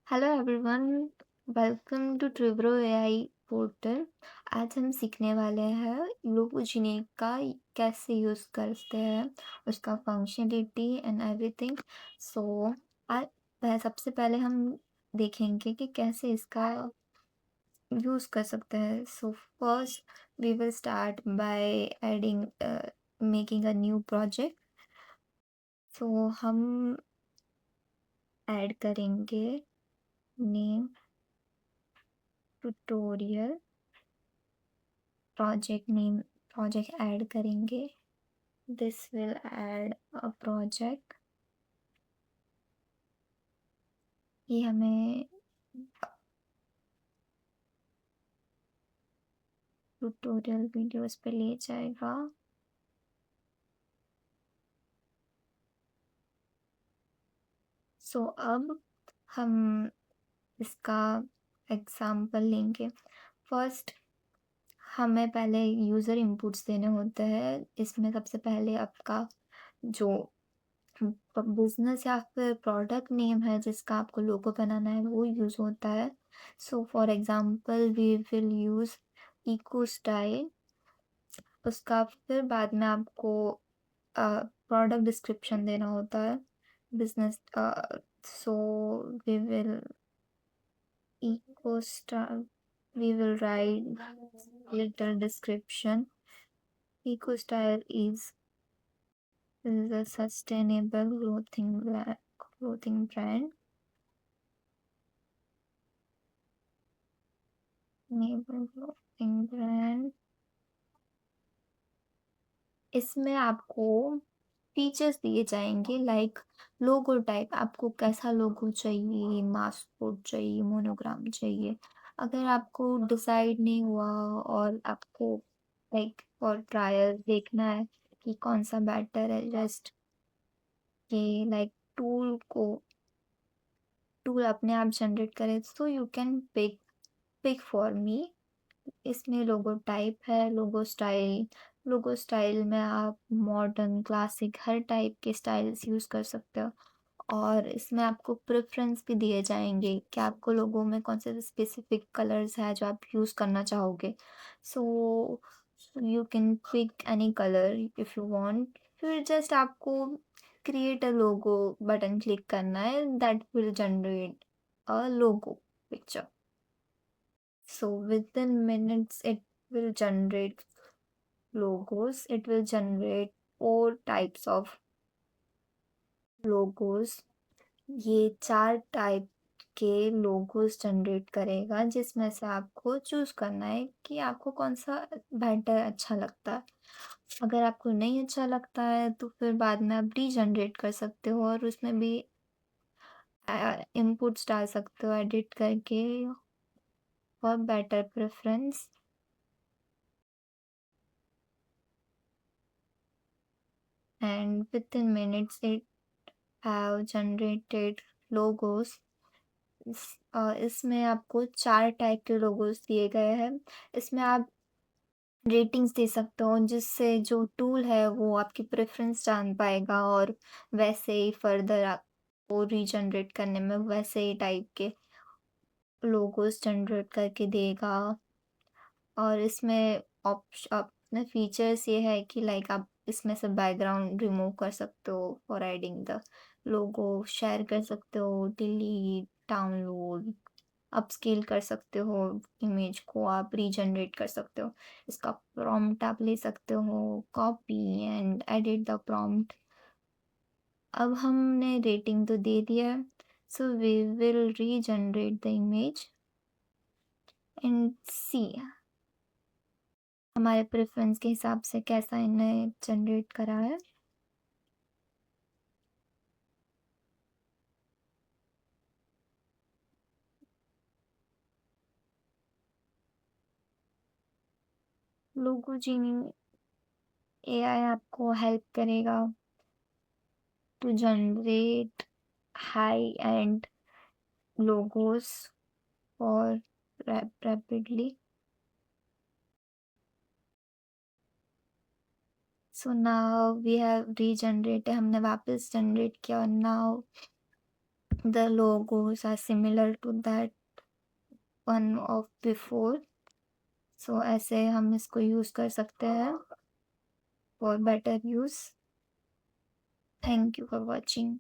Hello everyone, welcome to Trivro AI portal. आज हम सीखने वाले हैं लोगो जीनी का कैसे यूज़ करते हैं, उसका फंक्शनलिटी एंड एवरीथिंग। सो आज सबसे पहले हम देखेंगे कि कैसे इसका यूज़ कर सकते हैं। So first we will start by adding making a new project. सो हम ऐड करेंगे name tutorial, project name project add करेंगे। This will add a project. ये हमें ट्यूटोरियल वीडियोस पे ले जाएगा। सो अब हम इसका एग्जाम्पल लेंगे। फर्स्ट हमें पहले यूज़र इनपुट्स देने होते हैं। इसमें सबसे पहले आपका जो बिजनेस या फिर प्रोडक्ट नेम है जिसका आपको लोगो बनाना है वो यूज़ होता है। So for example we will use eco style. उसका फिर बाद में आपको प्रोडक्ट डिस्क्रिप्शन देना होता है business. So we will eco style, we will write little description. Eco style is a sustainable clothing brand. Sustainable clothing brand. इसमें आपको फीचर्स दिए जाएंगे लाइक लोगो टाइप। आपको कैसा लोगो चाहिए, मास्कोट चाहिए, मोनोग्राम चाहिए। अगर आपको डिसाइड नहीं हुआ और आपको लाइक फॉर ट्रायल देखना है कि कौन सा बेटर है, जस्ट ये लाइक टूल अपने आप जनरेट करे, so you can pick for me. इसमें लोगो टाइप है, लोगो स्टाइल में आप मॉडर्न क्लासिक हर टाइप के स्टाइल्स यूज़ कर सकते हो। और इसमें आपको प्रेफरेंस भी दिए जाएंगे कि आपको लोगों में कौन से स्पेसिफिक कलर्स है जो आप यूज़ करना चाहोगे। So you can pick any colour if you want. फिर जस्ट आपको create a logo button click करना है, that will generate a logo picture. So within minutes, it will generate logos. It will generate 4 types of logos. ये 4 type के logos generate करेगा जिसमें से आपको चूज करना है कि आपको कौन सा बेटर अच्छा लगता है। अगर आपको नहीं अच्छा लगता है तो फिर बाद में आप रीजनरेट कर सकते हो और उसमें भी इनपुट्स डाल सकते हो एडिट करके for better preference. And with in minutes it have generated logos. इसमें आपको 4 टाइप के लोगोस दिए गए हैं। इसमें आप रेटिंग्स दे सकते हो जिससे जो टूल है वो आपकी प्रेफरेंस जान पाएगा और वैसे ही फर्दर आपको रीजनरेट करने में वैसे ही टाइप के लोगोस जनरेट करके देगा। और इसमें अपने फीचर्स ये है कि लाइक आप इसमें से बैकग्राउंड रिमूव कर सकते हो for adding the logo, share कर सकते हो, डिलीट, डाउनलोड, अपस्केल कर सकते हो, इमेज को आप रीजनरेट कर सकते हो। इसका प्रॉम्प्ट आप ले सकते हो, copy and edit the prompt. अब हमने रेटिंग तो दे दिया है, so we will regenerate the image and see हमारे प्रेफरेंस के हिसाब से कैसा इन्हें जनरेट करा है। लोगो जीनी एआई आपको हेल्प करेगा to generate high end logos for rapidly. So now we have regenerated, हमने वापस जनरेट किया और now The logos are similar to that one of before. सो ऐसे हम इसको यूज़ कर सकते हैं for better use. Thank you for watching.